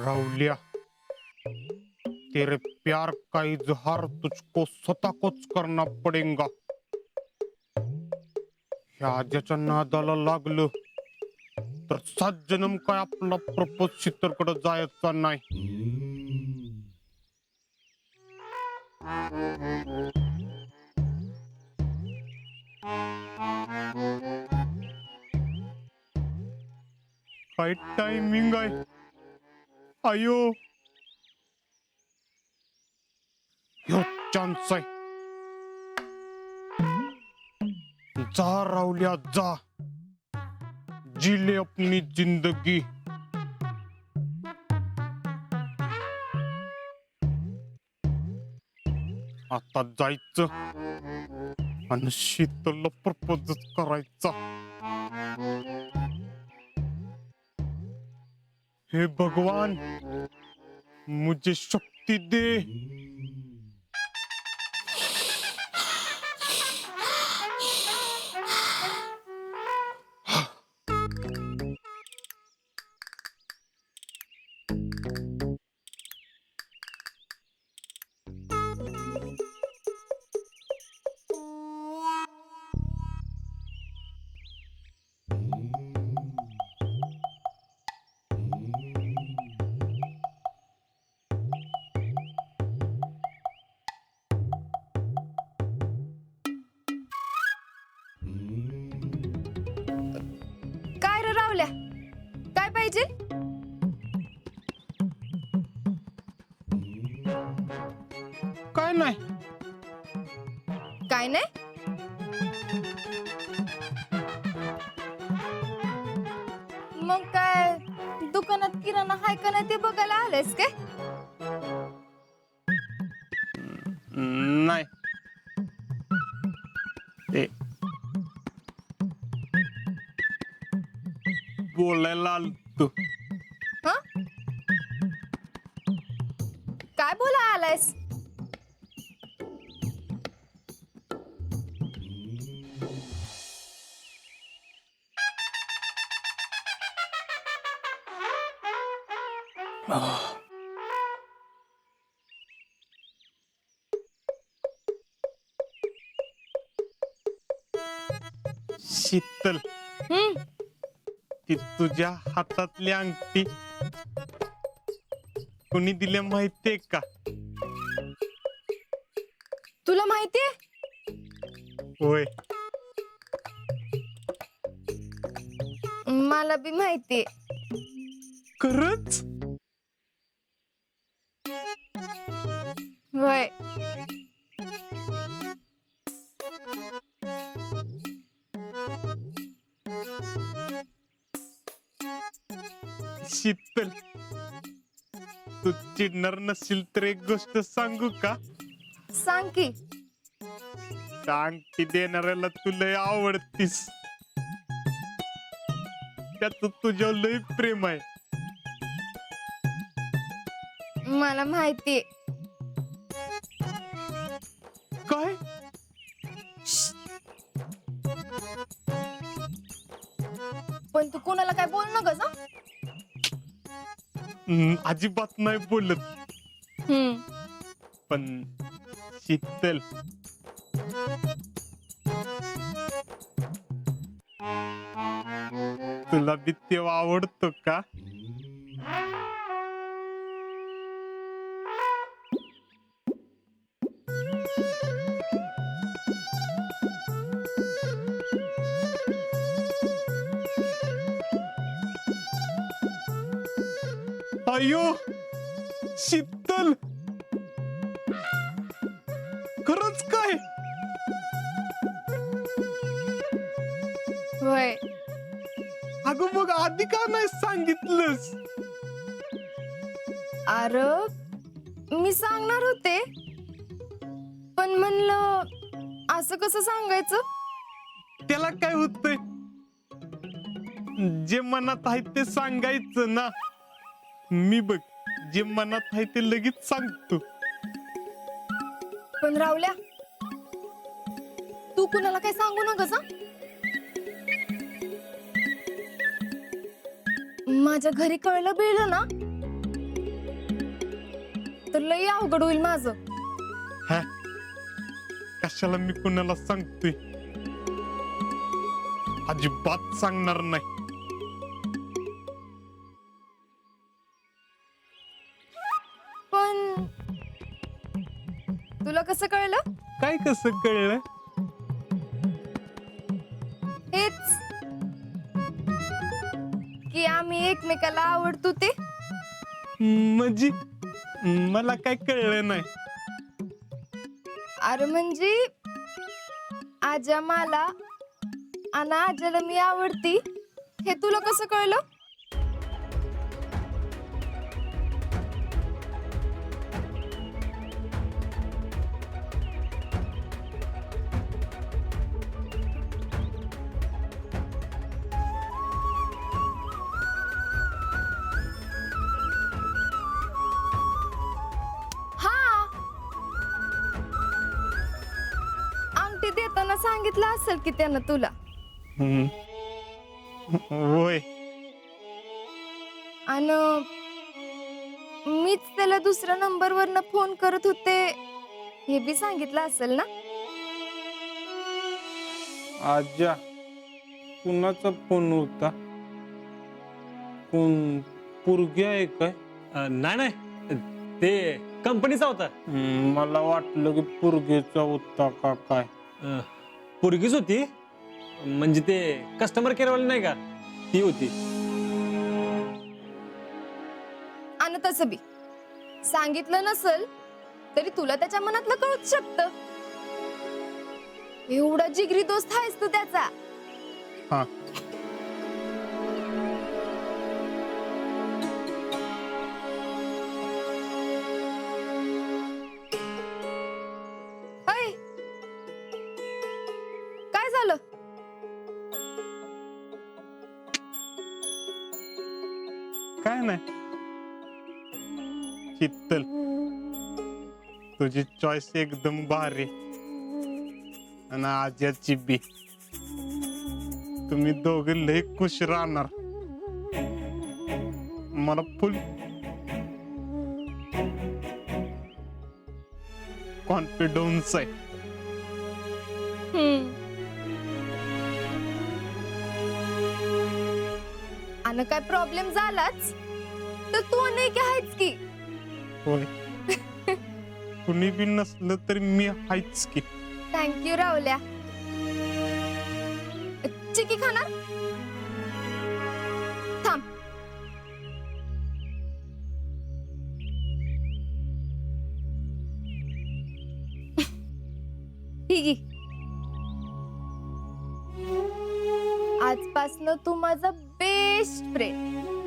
राहुलिया, तेरे प्यार का इजहार तुझको स्वतः कोच करना पडेगा. ह्या आज्याच्या नादाला लागलं तर 7 जन्म काय आपला प्रपोज चित्रकडे जायचा नाही. काय टायमिंग आहे. अयो, ह्यो चान्स आहे. जा राहुलिया जा, जी ले अपनी जिंदगी. आता जायचं आणि शीतलला प्रपोज करायचा. हे भगवान, मुझे शक्ति दे. काय रे रावल्या, काय पाहिजे? काय नाही. काय नाही? मग काय दुकानात किराणा हाय का नाही ते बघायला आलेस काय? नाही. ते बोलायला आलतो. हा? काय बोला आलायस? शीतल, ती तुझ्या हातातली अंगठी कोणी दिल्या माहितीये का? तुला माहितीये? होय. मला बी माहितीये. खरंच? होय. शीतल, तू चिडणार नसशील तर एक गोष्ट सांगू का? सांग की. त्या अंगठी देणाऱ्याला तू लय आवडतीस. त्याच तुझ्यावर लय प्रेम आहे. मला माहितीये. काय? पण तू कोणाला काय बोल नकस हं? अजिबात नाही बोलत. पण शीतल, तुला बी तेव्हा आवडतो का? अयो शीतल, खरंच काय? होय. अगं मग आधी का नाही सांगितलंस? अरे मी सांगणार होते, पण म्हणलं असं कसं सांगायचं? त्याला काय होतंय? जे मनात आहे ते सांगायचं ना. मी बघ, जे मनात आहे ते लगेच सांगतो. पण रावल्या, तू कुणाला काय सांगू नकस हं? माझ्या घरी कळलं बिळलं ना तर लई अवघड होईल माझं. हा कशाला मी कुणाला सांगतोय अजिबात सांगणार नाही. पण तुला कसं कळलं? काय कसं कळलं? हेच की आम्ही एकमेकाला आवडतो ते. म्हणजे मला काय कळलं नाही. अरे म्हणजे आजा मला आणि आजाला मी आवडती हे तुला कसं कळलं? हा अंगठी देताना सांगितलं असेल की त्यानं तुला. हम्म. होय. आणि मीच त्याला दुसऱ्या नंबरवरनं फोन करत होते हे बी सांगितलं असेल ना. आजा कुणाचा फोन होता? कोण पोरगी आहे काय? नाही नाही ते कंपनीचा होता. मला वाटलं की पोरगीचा होता का काय. पोरगीच होती म्हणजे ते कस्टमर केअर वाली नाही का ती होती. आणि तसं बी सांगितलं नसल तरी तुला त्याच्या मनातलं कळूच शकत. एवढा जिगरी दोस्त आहेस तू त्याचा. हा अय, काय झालं? काय नाही. शीतल तुझी चॉईस एकदम भारी आणि आज्याची बी. तुम्ही दोघे लय खुश राहणार. मला फुल कॉन्फिडन्स आहे. आणि काय प्रॉब्लेम झालाच तर तू नाही की आहेच की. होय कुणी बी नसलं तरी मी आहेच की. थँक्यू रावल्या. चिकी खाणार? थांब. ही घे. आजपासनं तू माझा बेस्ट फ्रेंड.